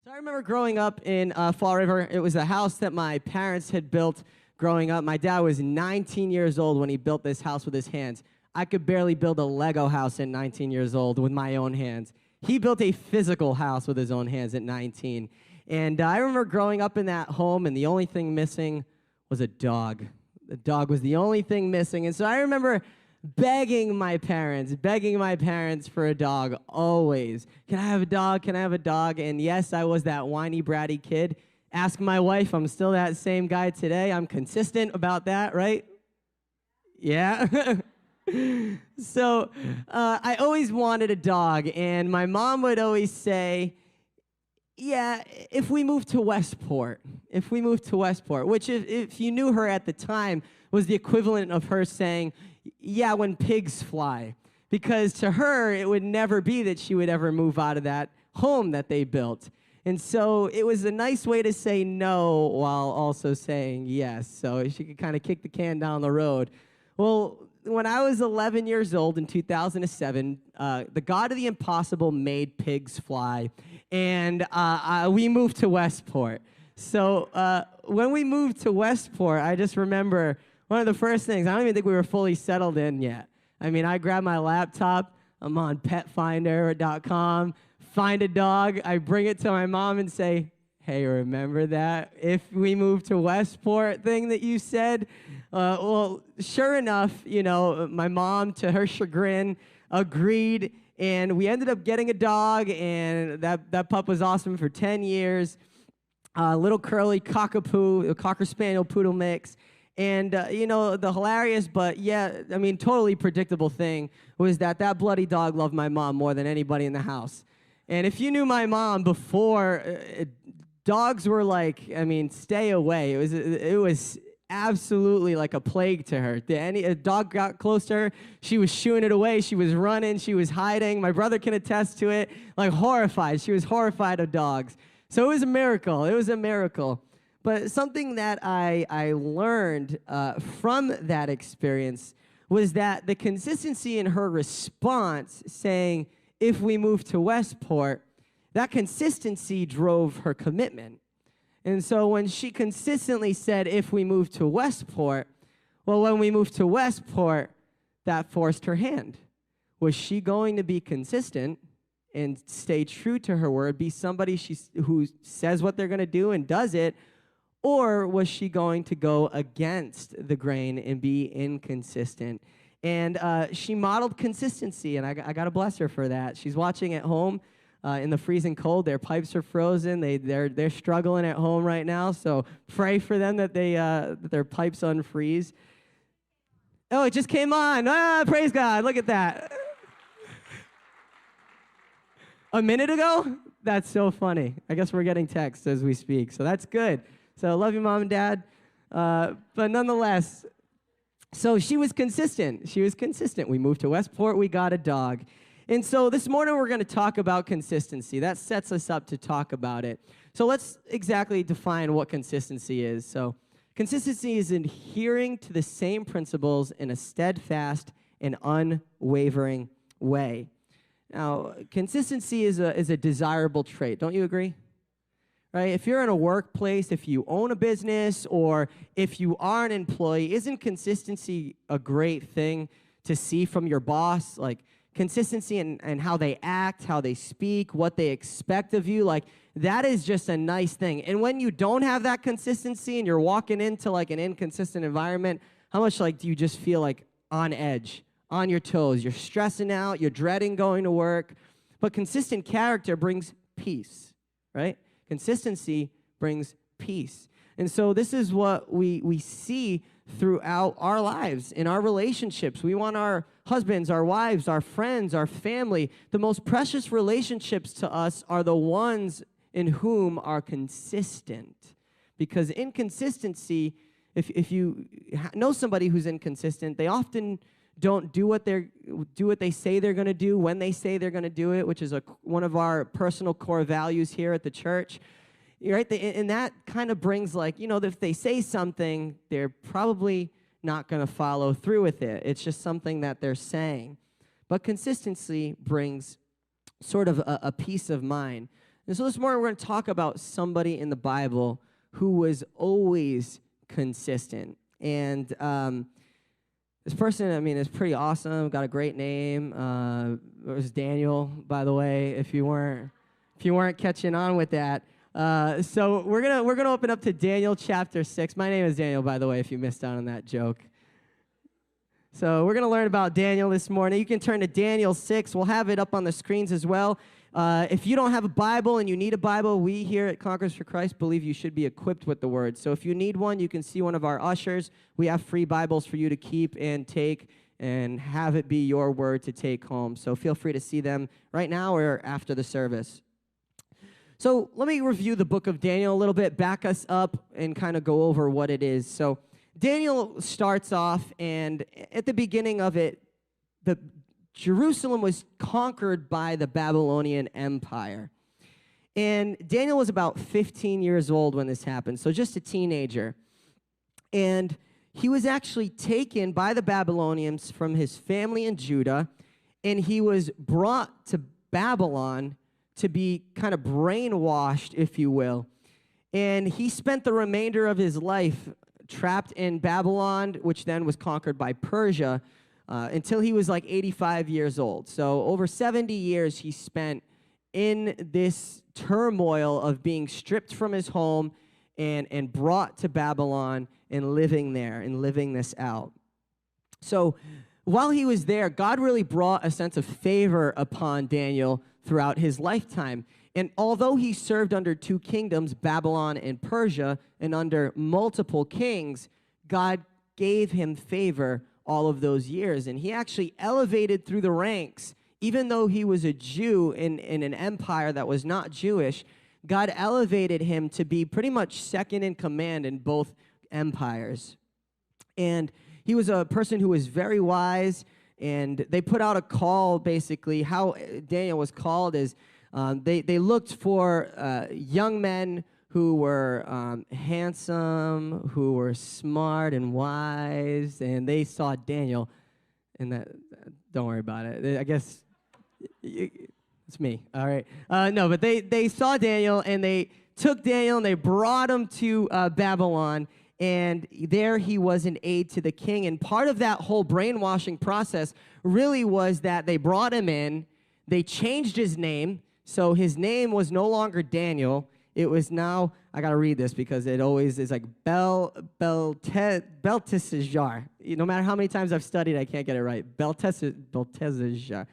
So I remember growing up in Fall River. It was a house that my parents had built growing up. My dad was 19 years old when he built this house with his hands. I could barely build a Lego house at 19 years old with my own hands. He built a physical house with his own hands at 19. And I remember growing up in that home, and the only thing missing was a dog. The dog was the only thing missing. And so I remember begging my parents for a dog always. Can I have a dog? Can I have a dog? And yes, I was that whiny, bratty kid. Ask my wife, I'm still that same guy today. I'm consistent about that, right? Yeah. So I always wanted a dog, and my mom would always say, yeah, if we move to Westport, which if you knew her at the time was the equivalent of her saying, yeah, when pigs fly. Because to her, it would never be that she would ever move out of that home that they built. And so it was a nice way to say no while also saying yes. So she could kind of kick the can down the road. Well, when I was 11 years old in 2007, the God of the impossible made pigs fly, and we moved to Westport. So when we moved to Westport, I just remember one of the first things, I don't even think we were fully settled in yet. I mean, I grabbed my laptop, I'm on petfinder.com, find a dog, I bring it to my mom and say, hey, remember that if we move to Westport thing that you said? Well, sure enough, my mom, to her chagrin, agreed, and we ended up getting a dog, and that pup was awesome for 10 years. Little curly cockapoo, a Cocker Spaniel Poodle mix. And, the hilarious, but totally predictable thing was that bloody dog loved my mom more than anybody in the house. And if you knew my mom before, dogs were like, stay away. It was absolutely like a plague to her. A dog got close to her, she was shooing it away, she was running, she was hiding. My brother can attest to it, like horrified. She was horrified of dogs. So it was a miracle. But something that I learned from that experience was that the consistency in her response saying, if we move to Westport, that consistency drove her commitment. And so when she consistently said, if we move to Westport, well, when we moved to Westport, that forced her hand. Was she going to be consistent and stay true to her word, be somebody who says what they're going to do and does it, or was she going to go against the grain and be inconsistent? And she modeled consistency, and I got to bless her for that. She's watching at home in the freezing cold. Their pipes are frozen. They're struggling at home right now, so pray for them that that their pipes unfreeze. Oh, it just came on. Praise God. Look at that. A minute ago? That's so funny. I guess we're getting texts as we speak, so that's good. So I love you, Mom and Dad. But nonetheless, so she was consistent. We moved to Westport. We got a dog. And so this morning we're going to talk about consistency. That sets us up to talk about it. So let's exactly define what consistency is. So consistency is adhering to the same principles in a steadfast and unwavering way. Now, consistency is a desirable trait. Don't you agree? Right? If you're in a workplace, if you own a business, or if you are an employee, isn't consistency a great thing to see from your boss? Like consistency in how they act, how they speak, what they expect of you, like that is just a nice thing. And when you don't have that consistency and you're walking into like an inconsistent environment, how much like do you just feel like on edge, on your toes? You're stressing out, you're dreading going to work. But consistent character brings peace, right? Consistency brings peace. And so this is what we see throughout our lives, in our relationships. We want our husbands, our wives, our friends, our family. The most precious relationships to us are the ones in whom are consistent. Because inconsistency, if you know somebody who's inconsistent, they often don't do what they say they're going to do when they say they're going to do it, which is one of our personal core values here at the church. Right? And that kind of brings if they say something, they're probably not going to follow through with it. It's just something that they're saying. But consistency brings sort of a peace of mind. And so this morning we're going to talk about somebody in the Bible who was always consistent. And this person, I mean, is pretty awesome, got a great name. It was Daniel, by the way, if you weren't catching on with that. So we're gonna open up to Daniel chapter 6. My name is Daniel, by the way, if you missed out on that joke. So we're going to learn about Daniel this morning. You can turn to Daniel 6. We'll have it up on the screens as well. If you don't have a Bible and you need a Bible, we here at Conquerors for Christ believe you should be equipped with the Word. So if you need one, you can see one of our ushers. We have free Bibles for you to keep and take and have it be your word to take home. So feel free to see them right now or after the service. So let me review the book of Daniel a little bit, back us up, and kind of go over what it is. So Daniel starts off, and at the beginning of it, Jerusalem was conquered by the Babylonian Empire. And Daniel was about 15 years old when this happened, so just a teenager. And he was actually taken by the Babylonians from his family in Judah, and he was brought to Babylon to be kind of brainwashed, if you will. And he spent the remainder of his life trapped in Babylon, which then was conquered by Persia, until he was like 85 years old. So over 70 years he spent in this turmoil of being stripped from his home and brought to Babylon and living there and living this out. So while he was there, God really brought a sense of favor upon Daniel throughout his lifetime. And although he served under two kingdoms, Babylon and Persia, and under multiple kings, God gave him favor all of those years. And he actually elevated through the ranks. Even though he was a Jew in an empire that was not Jewish, God elevated him to be pretty much second in command in both empires. And he was a person who was very wise, and they put out a call, basically. How Daniel was called is they looked for young men who were handsome, who were smart and wise, and they saw Daniel, and that, don't worry about it. I guess it's me, all right. No, but they saw Daniel, and they took Daniel, and they brought him to Babylon, and there he was an aide to the king. And part of that whole brainwashing process really was that they brought him in, they changed his name, so his name was no longer Daniel. It was now, I got to read this because it always is like Belteshazzar. No matter how many times I've studied, I can't get it right. Belteshazzar.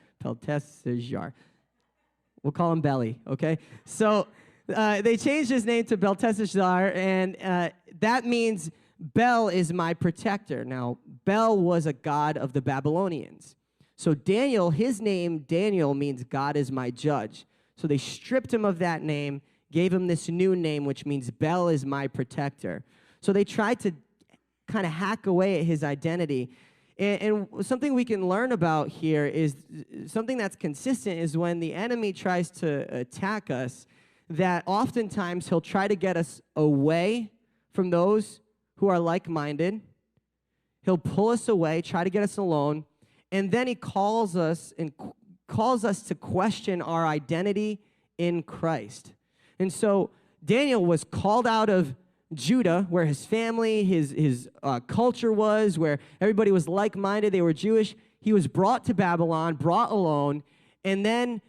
We'll call him Belly, okay? So they changed his name to Belteshazzar, and that means Bel is my protector. Now, Bel was a god of the Babylonians. So Daniel, his name, Daniel, means God is my judge. So they stripped him of that name, gave him this new name, which means Bel is my protector. So they tried to kind of hack away at his identity. And something we can learn about here is something that's consistent is when the enemy tries to attack us, that oftentimes he'll try to get us away from those who are like-minded. He'll pull us away, try to get us alone, and then he calls us to question our identity in Christ. And so Daniel was called out of Judah, where his family, his culture was, where everybody was like-minded, they were Jewish. He was brought to Babylon, brought alone, and then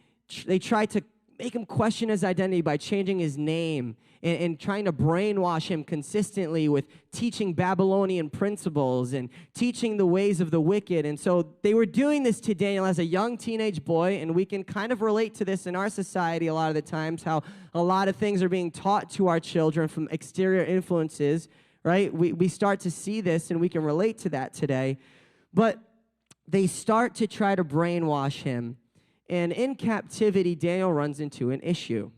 they tried to make him question his identity by changing his name and trying to brainwash him consistently with teaching Babylonian principles and teaching the ways of the wicked. And so they were doing this to Daniel as a young teenage boy, and we can kind of relate to this in our society a lot of the times, how a lot of things are being taught to our children from exterior influences, right? We start to see this, and we can relate to that today. But they start to try to brainwash him. And in captivity, Daniel runs into an issue.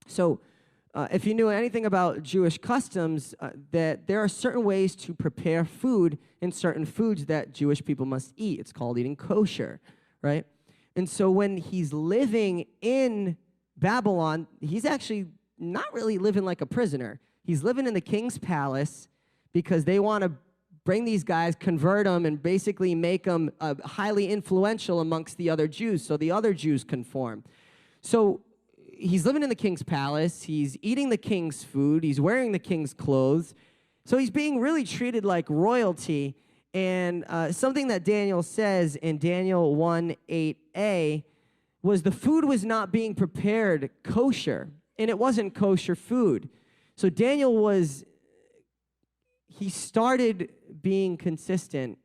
So if you knew anything about Jewish customs, that there are certain ways to prepare food and certain foods that Jewish people must eat. It's called eating kosher, right? And so when he's living in Babylon, he's actually not really living like a prisoner. He's living in the king's palace because they want to bring these guys, convert them, and basically make them highly influential amongst the other Jews, so the other Jews conform. So he's living in the king's palace. He's eating the king's food. He's wearing the king's clothes. So he's being really treated like royalty. And something that Daniel says in Daniel 1:8a was the food was not being prepared kosher, and it wasn't kosher food. So Daniel he started being consistent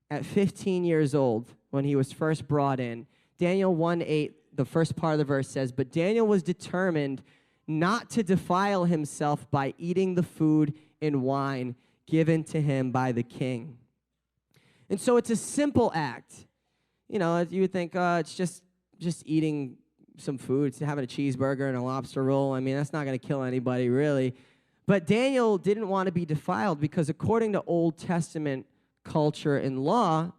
at 15 years old when he was first brought in. Daniel 1:8, the first part of the verse says, "But Daniel was determined not to defile himself by eating the food and wine given to him by the king." And so it's a simple act. You know, you would think, it's just eating some food, it's having a cheeseburger and a lobster roll. I mean, that's not going to kill anybody, really. But Daniel didn't want to be defiled because according to Old Testament culture and law,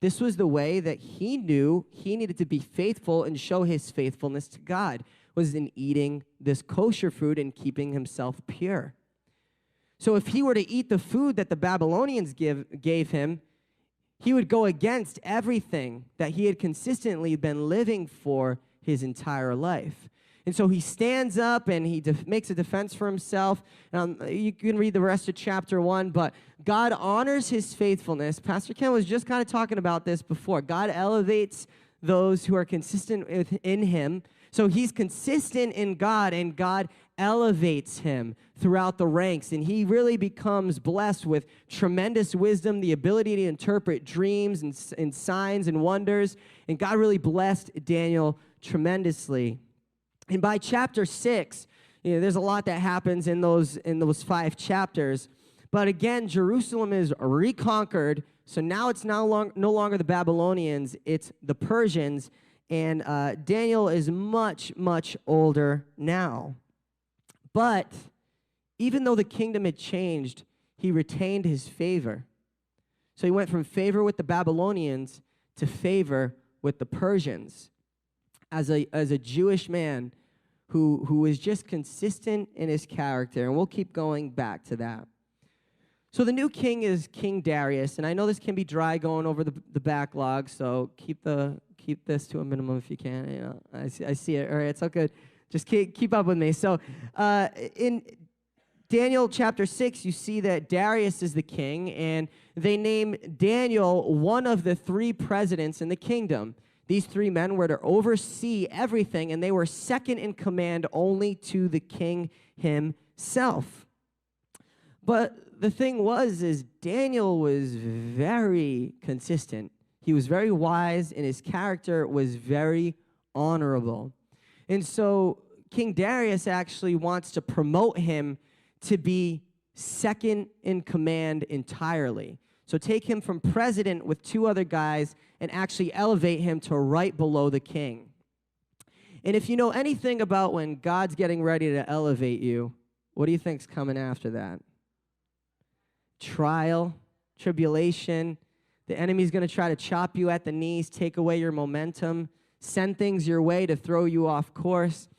this was the way that he knew he needed to be faithful and show his faithfulness to God, was in eating this kosher food and keeping himself pure. So if he were to eat the food that the Babylonians gave him, he would go against everything that he had consistently been living for his entire life. And so he stands up and he makes a defense for himself. You can read the rest of chapter 1, but God honors his faithfulness. Pastor Ken was just kind of talking about this before. God elevates those who are consistent in him. So he's consistent in God, and God elevates him throughout the ranks, and he really becomes blessed with tremendous wisdom, the ability to interpret dreams and signs and wonders, and God really blessed Daniel tremendously. And by chapter 6, there's a lot that happens in those 5 chapters, but again, Jerusalem is reconquered, so now it's no longer the Babylonians, it's the Persians, and Daniel is much, much older now. But even though the kingdom had changed, he retained his favor. So he went from favor with the Babylonians to favor with the Persians. As a Jewish man who was just consistent in his character, and we'll keep going back to that. So the new king is King Darius, and I know this can be dry going over the backlog, so keep this to a minimum if you can. I see it. All right, it's all good. Just keep up with me. So in Daniel chapter 6, you see that Darius is the king, and they name Daniel one of the 3 presidents in the kingdom. These 3 men were to oversee everything, and they were second in command only to the king himself. But the thing is Daniel was very consistent. He was very wise, and his character was very honorable. And so King Darius actually wants to promote him to be second in command entirely. So take him from president with 2 other guys and actually elevate him to right below the king. And if you know anything about when God's getting ready to elevate you, what do you think's coming after that? Trial, tribulation. The enemy's going to try to chop you at the knees, take away your momentum, send things your way to throw you off course.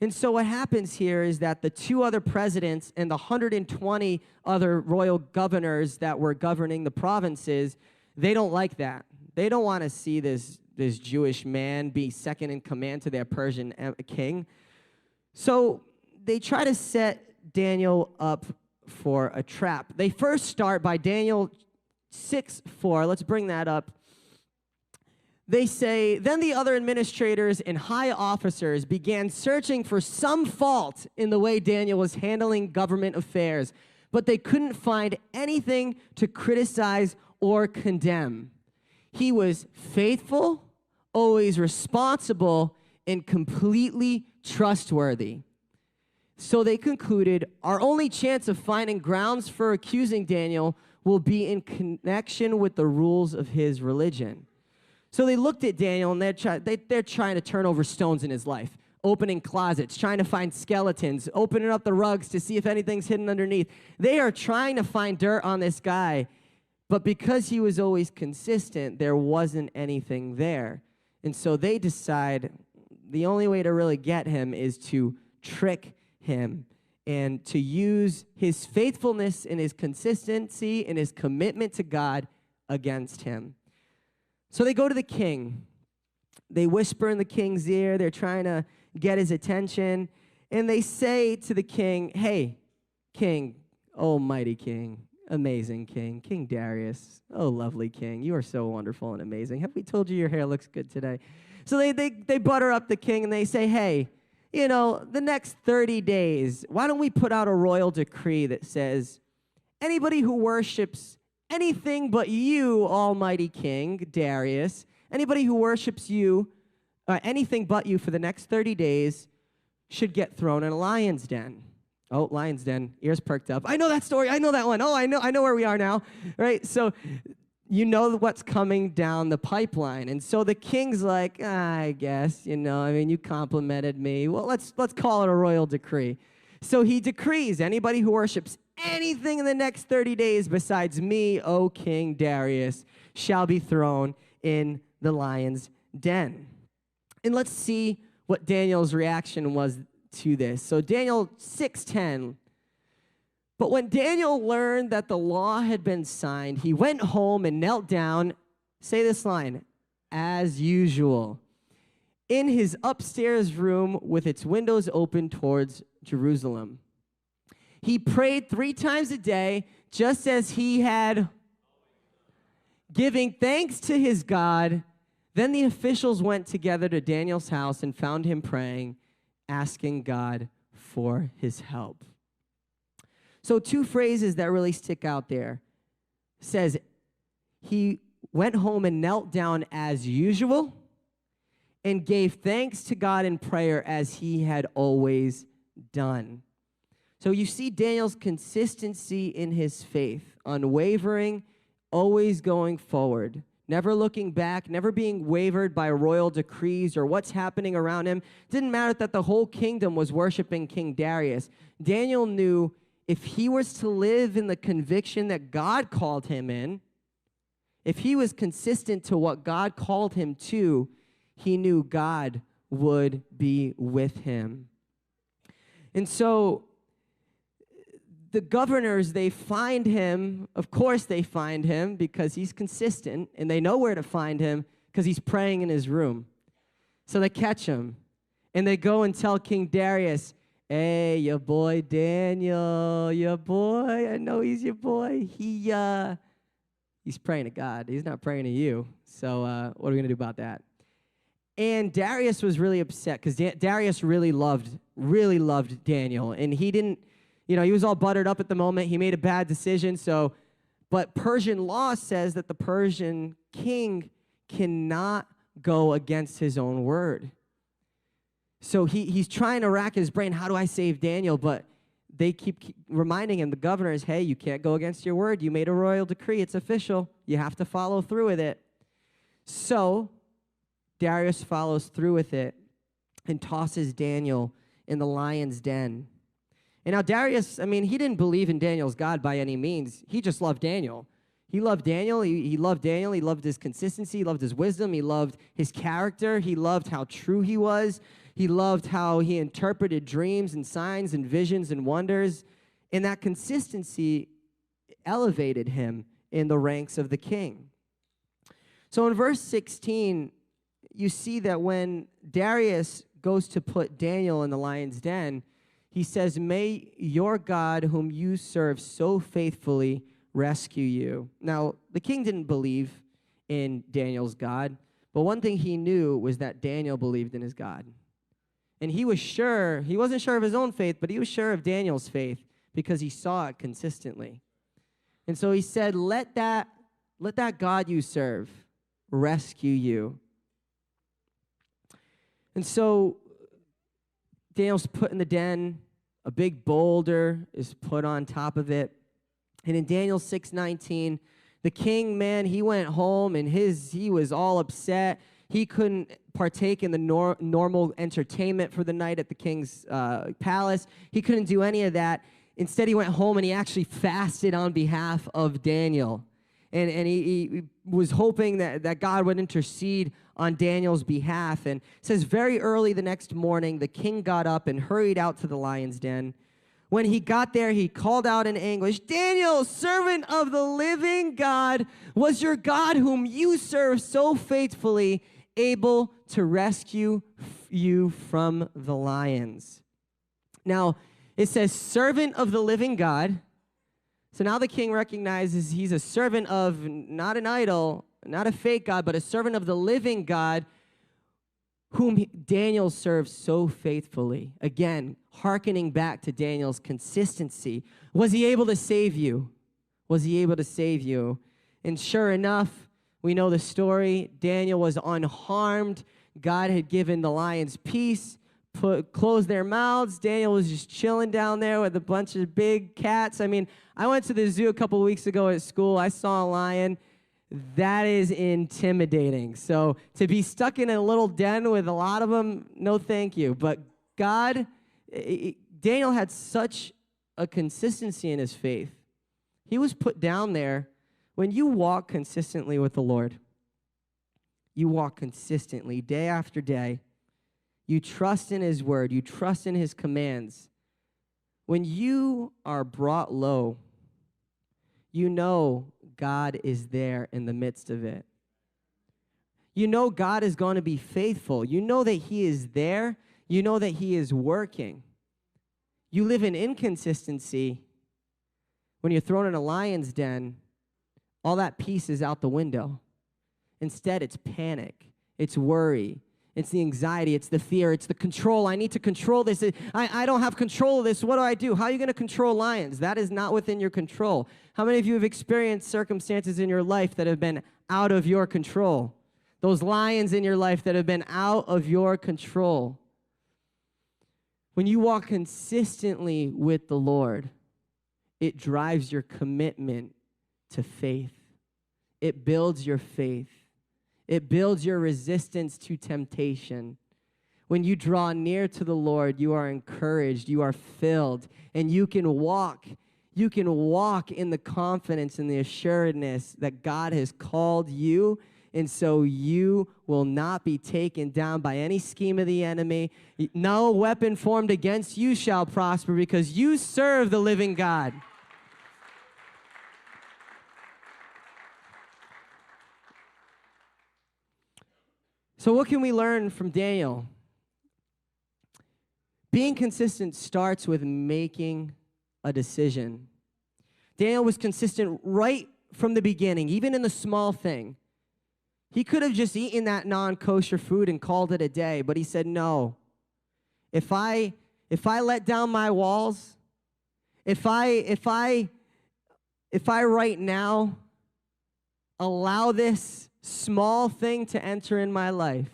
And so what happens here is that the 2 other presidents and the 120 other royal governors that were governing the provinces, they don't like that. They don't want to see this Jewish man be second in command to their Persian king. So they try to set Daniel up for a trap. They first start by Daniel 6:4. Let's bring that up. They say, "Then the other administrators and high officers began searching for some fault in the way Daniel was handling government affairs, but they couldn't find anything to criticize or condemn. He was faithful, always responsible, and completely trustworthy." So they concluded, our only chance of finding grounds for accusing Daniel will be in connection with the rules of his religion. So they looked at Daniel, and they're trying to turn over stones in his life, opening closets, trying to find skeletons, opening up the rugs to see if anything's hidden underneath. They are trying to find dirt on this guy, but because he was always consistent, there wasn't anything there. And so they decide the only way to really get him is to trick him and to use his faithfulness and his consistency and his commitment to God against him. So they go to the king. They whisper in the king's ear. They're trying to get his attention. And they say to the king, hey, king, almighty king, amazing king, King Darius, oh, lovely king, you are so wonderful and amazing. Have we told you your hair looks good today? So they butter up the king and they say, hey, you know, the next 30 days, why don't we put out a royal decree that says, anybody who worships anything but you, almighty king, Darius, anybody who worships you, anything but you for the next 30 days should get thrown in a lion's den. Oh, lion's den, ears perked up. I know that story, I know that one. Oh, I know where we are now, right? So you know what's coming down the pipeline. And so the king's like, I guess, you know, I mean, you complimented me. Well, let's call it a royal decree. So he decrees anybody who worships anything in the next 30 days besides me, O King Darius, shall be thrown in the lion's den. And let's see what Daniel's reaction was to this. So Daniel 6:10. But when Daniel learned that the law had been signed, he went home and knelt down, say this line, as usual, in his upstairs room with its windows open towards Jerusalem. He prayed 3 times a day, just as he had, giving thanks to his God. Then the officials went together to Daniel's house and found him praying, asking God for his help. So 2 phrases that really stick out there. Says, he went home and knelt down as usual and gave thanks to God in prayer as he had always done. So you see Daniel's consistency in his faith, unwavering, always going forward, never looking back, never being wavered by royal decrees or what's happening around him. Didn't matter that the whole kingdom was worshiping King Darius. Daniel knew if he was to live in the conviction that God called him in, if he was consistent to what God called him to, he knew God would be with him. And so the governors, they find him. Of course they find him because he's consistent, and they know where to find him because he's praying in his room. So they catch him, and they go and tell King Darius, hey, your boy Daniel, your boy, I know he's your boy. He's praying to God. He's not praying to you. So what are we going to do about that? And Darius was really upset because Darius really loved Daniel. And he didn't, you know, he was all buttered up at the moment. He made a bad decision. But Persian law says that the Persian king cannot go against his own word. So he's trying to rack his brain, how do I save Daniel? But they keep reminding him, the governors, hey, you can't go against your word. You made a royal decree. It's official. You have to follow through with it. So Darius follows through with it and tosses Daniel in the lion's den. And now Darius, I mean, he didn't believe in Daniel's God by any means. He just loved Daniel. He loved Daniel. He loved Daniel. He loved his consistency. He loved his wisdom. He loved his character. He loved how true he was. He loved how he interpreted dreams and signs and visions and wonders. And that consistency elevated him in the ranks of the king. So in verse 16, you see that when Darius goes to put Daniel in the lion's den, he says, may your God, whom you serve so faithfully, rescue you. Now, the king didn't believe in Daniel's God, but one thing he knew was that Daniel believed in his God. And he was sure, he wasn't sure of his own faith, but he was sure of Daniel's faith because he saw it consistently. And so he said, let that God you serve rescue you. And so Daniel's put in the den, a big boulder is put on top of it. And in Daniel 6:19, the king, man, he went home and he was all upset. He couldn't partake in the normal entertainment for the night at the king's palace. He couldn't do any of that. Instead, he went home and he actually fasted on behalf of Daniel. And he was hoping that God would intercede on Daniel's behalf. And it says, very early the next morning, the king got up and hurried out to the lion's den. When he got there, he called out in anguish, Daniel, servant of the living God, was your God whom you serve so faithfully able to rescue you from the lions. Now, it says, servant of the living God. So now the king recognizes he's a servant of not an idol, not a fake God, but a servant of the living God whom Daniel serves so faithfully. Again, hearkening back to Daniel's consistency. Was he able to save you? Was he able to save you? And sure enough, we know the story. Daniel was unharmed. God had given the lions peace, closed their mouths. Daniel was just chilling down there with a bunch of big cats. I mean, I went to the zoo a couple weeks ago at school. I saw a lion. That is intimidating. So to be stuck in a little den with a lot of them, no thank you. But Daniel had such a consistency in his faith. He was put down there. When you walk consistently with the Lord, you walk consistently day after day. You trust in his word. You trust in his commands. When you are brought low, you know God is there in the midst of it. You know God is going to be faithful. You know that he is there. You know that he is working. You live in inconsistency. When you're thrown in a lion's den, all that peace is out the window. Instead, it's panic. It's worry. It's the anxiety. It's the fear. It's the control. I need to control this. I don't have control of this. What do I do? How are you going to control lions? That is not within your control. How many of you have experienced circumstances in your life that have been out of your control? Those lions in your life that have been out of your control. When you walk consistently with the Lord, it drives your commitment to faith. It builds your faith. It builds your resistance to temptation. When you draw near to the Lord, you are encouraged, you are filled, and you can walk in the confidence and the assuredness that God has called you, and so you will not be taken down by any scheme of the enemy. No weapon formed against you shall prosper because you serve the living God. So what can we learn from Daniel? Being consistent starts with making a decision. Daniel was consistent right from the beginning, even in the small thing. He could have just eaten that non-kosher food and called it a day, but he said, no. If I let down my walls, if I right now allow this small thing to enter in my life,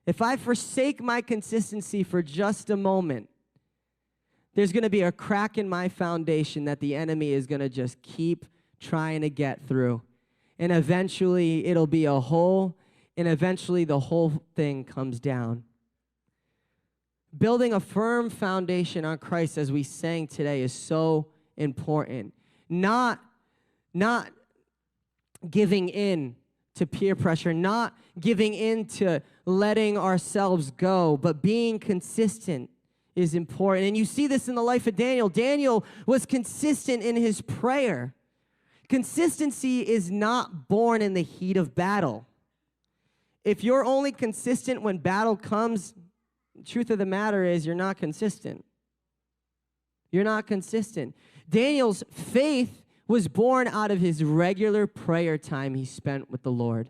if I forsake my consistency for just a moment, there's going to be a crack in my foundation that the enemy is going to just keep trying to get through. And eventually it'll be a hole, and eventually the whole thing comes down. Building a firm foundation on Christ, as we sang today, is so important. Not giving in to peer pressure, not giving in to letting ourselves go, but being consistent is important. And you see this in the life of Daniel. Daniel was consistent in his prayer. Consistency is not born in the heat of battle. If you're only consistent when battle comes, the truth of the matter is you're not consistent. You're not consistent. Daniel's faith was born out of his regular prayer time he spent with the Lord.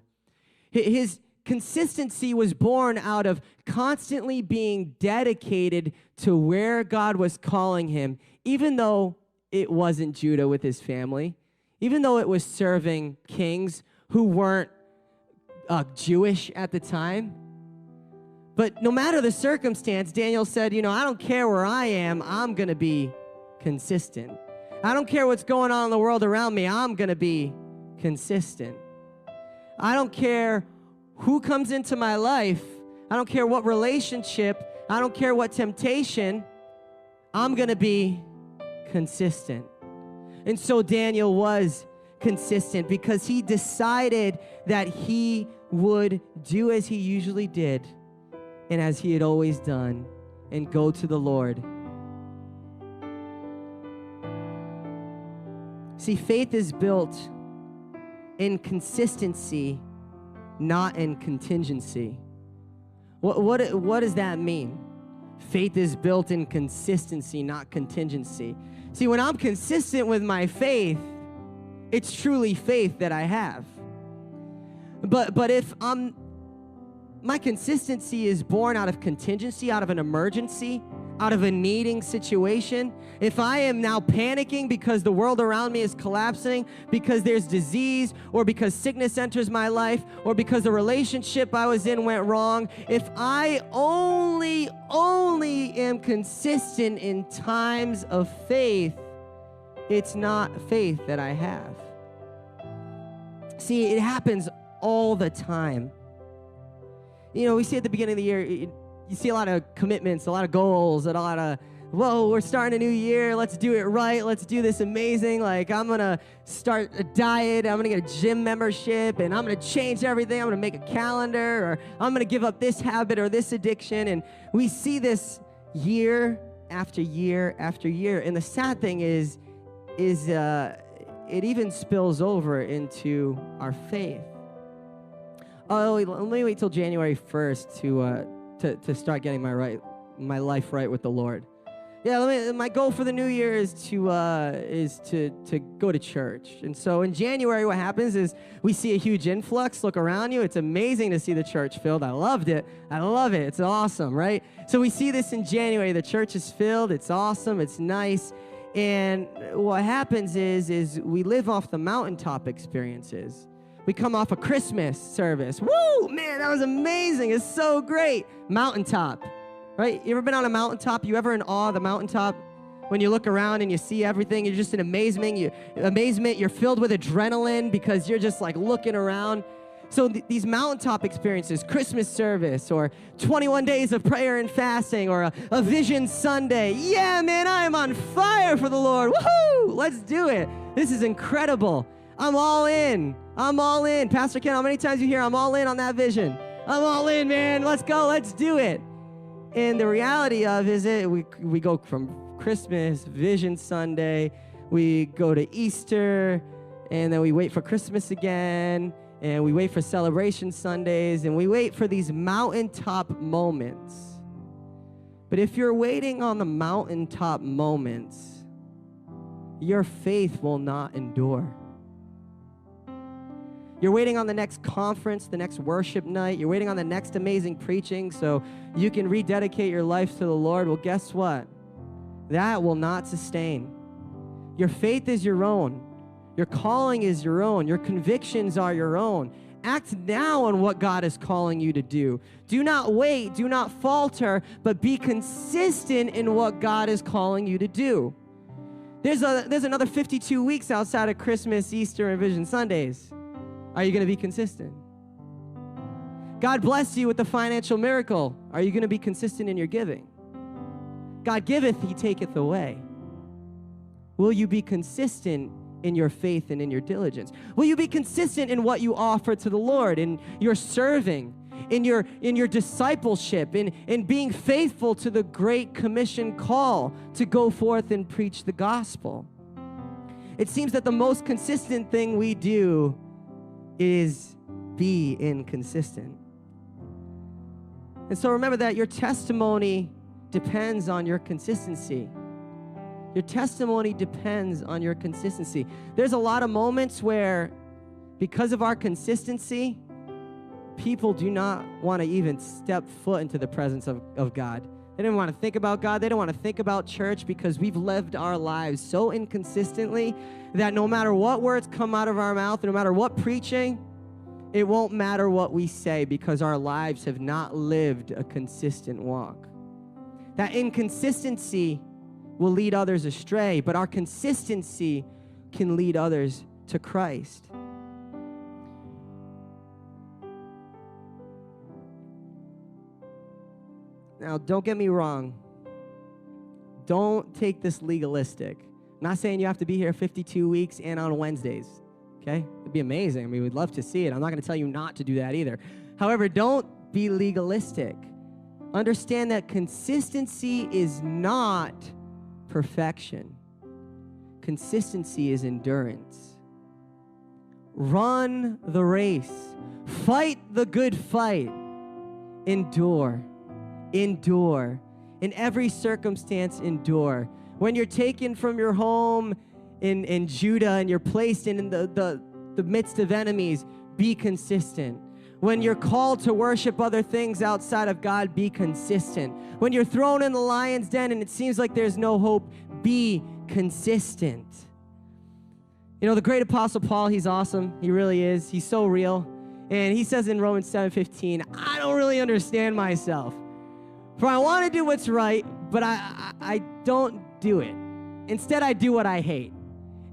His consistency was born out of constantly being dedicated to where God was calling him, even though it wasn't Judah with his family, even though it was serving kings who weren't Jewish at the time. But no matter the circumstance, Daniel said, I don't care where I am, I'm going to be consistent. I don't care what's going on in the world around me, I'm going to be consistent. I don't care who comes into my life. I don't care what relationship. I don't care what temptation. I'm going to be consistent. And so Daniel was consistent because he decided that he would do as he usually did and as he had always done and go to the Lord. See, faith is built in consistency not in contingency. What does that mean? Faith is built in consistency, not contingency. See, when I'm consistent with my faith, it's truly faith that I have. But if my consistency is born out of contingency, out of an emergency, out of a needing situation, if I am now panicking because the world around me is collapsing, because there's disease, or because sickness enters my life, or because the relationship I was in went wrong, if I only am consistent in times of faith, it's not faith that I have. See, it happens all the time. You know, we see at the beginning of the year, you see a lot of commitments, a lot of goals, and a lot of, whoa, we're starting a new year. Let's do it right. Let's do this amazing. Like, I'm going to start a diet. I'm going to get a gym membership, and I'm going to change everything. I'm going to make a calendar, or I'm going to give up this habit or this addiction. And we see this year after year after year. And the sad thing is it even spills over into our faith. Oh, let me wait till January 1st to start getting my life right with the Lord. Yeah, my goal for the new year is to go to church. And so in January, what happens is we see a huge influx. Look around you. It's amazing to see the church filled. I loved it. I love it. It's awesome, right? So we see this in January. The church is filled. It's awesome. It's nice. And what happens is we live off the mountaintop experiences. We come off a Christmas service. Woo, man, that was amazing. It's so great. Mountaintop, right? You ever been on a mountaintop? You ever in awe of the mountaintop? When you look around and you see everything, you're just in amazement. You're filled with adrenaline because you're just like looking around. So these mountaintop experiences, Christmas service, or 21 days of prayer and fasting, or a Vision Sunday. Yeah, man, I am on fire for the Lord. Woohoo! Let's do it. This is incredible. I'm all in. I'm all in. Pastor Ken, how many times you hear I'm all in on that vision? I'm all in, man. Let's go. Let's do it. And the reality of we go from Christmas, Vision Sunday, we go to Easter, and then we wait for Christmas again, and we wait for Celebration Sundays, and we wait for these mountaintop moments. But if you're waiting on the mountaintop moments, your faith will not endure. You're waiting on the next conference, the next worship night. You're waiting on the next amazing preaching so you can rededicate your life to the Lord. Well, guess what? That will not sustain. Your faith is your own. Your calling is your own. Your convictions are your own. Act now on what God is calling you to do. Do not wait. Do not falter, but be consistent in what God is calling you to do. There's another 52 weeks outside of Christmas, Easter, and Vision Sundays. Are you going to be consistent? God bless you with the financial miracle. Are you going to be consistent in your giving? God giveth, he taketh away. Will you be consistent in your faith and in your diligence? Will you be consistent in what you offer to the Lord, in your serving, in your discipleship, in being faithful to the Great Commission call to go forth and preach the gospel? It seems that the most consistent thing we do is be inconsistent. And so remember that your testimony depends on your consistency. Your testimony depends on your consistency. There's a lot of moments where, because of our consistency, people do not want to even step foot into the presence of God. They don't want to think about God. They don't want to think about church because we've lived our lives so inconsistently that no matter what words come out of our mouth, no matter what preaching, it won't matter what we say because our lives have not lived a consistent walk. That inconsistency will lead others astray, but our consistency can lead others to Christ. Now, don't get me wrong. Don't take this legalistic. I'm not saying you have to be here 52 weeks and on Wednesdays, okay? It'd be amazing. I mean, we'd love to see it. I'm not going to tell you not to do that either. However, don't be legalistic. Understand that consistency is not perfection. Consistency is endurance. Run the race. Fight the good fight. Endure. Endure. In every circumstance, endure. When you're taken from your home in Judah and you're placed in the midst of enemies, be consistent. When you're called to worship other things outside of God, be consistent. When you're thrown in the lion's den and it seems like there's no hope, be consistent. You know, the great apostle Paul, he's awesome. He really is. He's so real. And he says in Romans 7:15, I don't really understand myself. For I want to do what's right, but I don't do it. Instead, I do what I hate.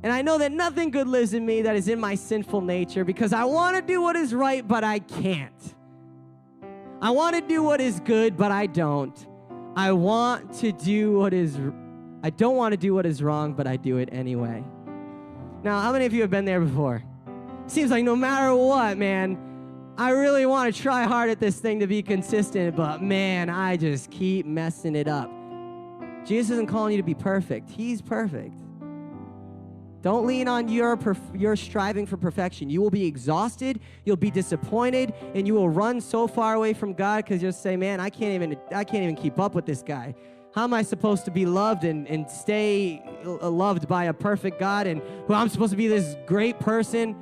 And I know that nothing good lives in me that is in my sinful nature, because I want to do what is right, but I can't. I want to do what is good, but I don't. I don't want to do what is wrong, but I do it anyway. Now, how many of you have been there before? Seems like no matter what, man, I really want to try hard at this thing to be consistent, but man, I just keep messing it up. Jesus isn't calling you to be perfect. He's perfect. Don't lean on your striving for perfection. You will be exhausted, you'll be disappointed, and you will run so far away from God because you'll say, man, I can't even keep up with this guy. How am I supposed to be loved and stay loved by a perfect God, and who I'm supposed to be this great person?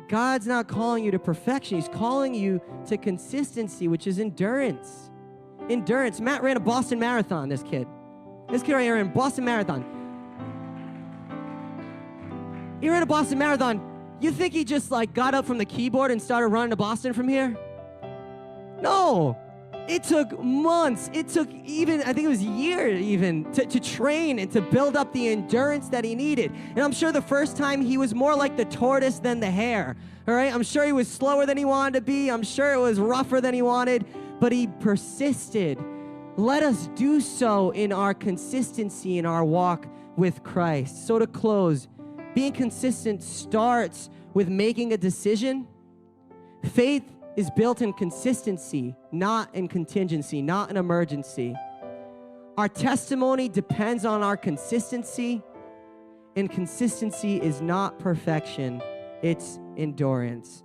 God's not calling you to perfection. He's calling you to consistency, which is endurance. Endurance. Matt ran a Boston Marathon, this kid. This kid right here ran a Boston Marathon. He ran a Boston Marathon. You think he just got up from the keyboard and started running to Boston from here? No. It took months. It took even, I think it was years even, to train and to build up the endurance that he needed. And I'm sure the first time he was more like the tortoise than the hare. All right? I'm sure he was slower than he wanted to be. I'm sure it was rougher than he wanted, but he persisted. Let us do so in our consistency in our walk with Christ. So to close, being consistent starts with making a decision. Faith is built in consistency, not in contingency, not in emergency. Our testimony depends on our consistency, and consistency is not perfection, it's endurance.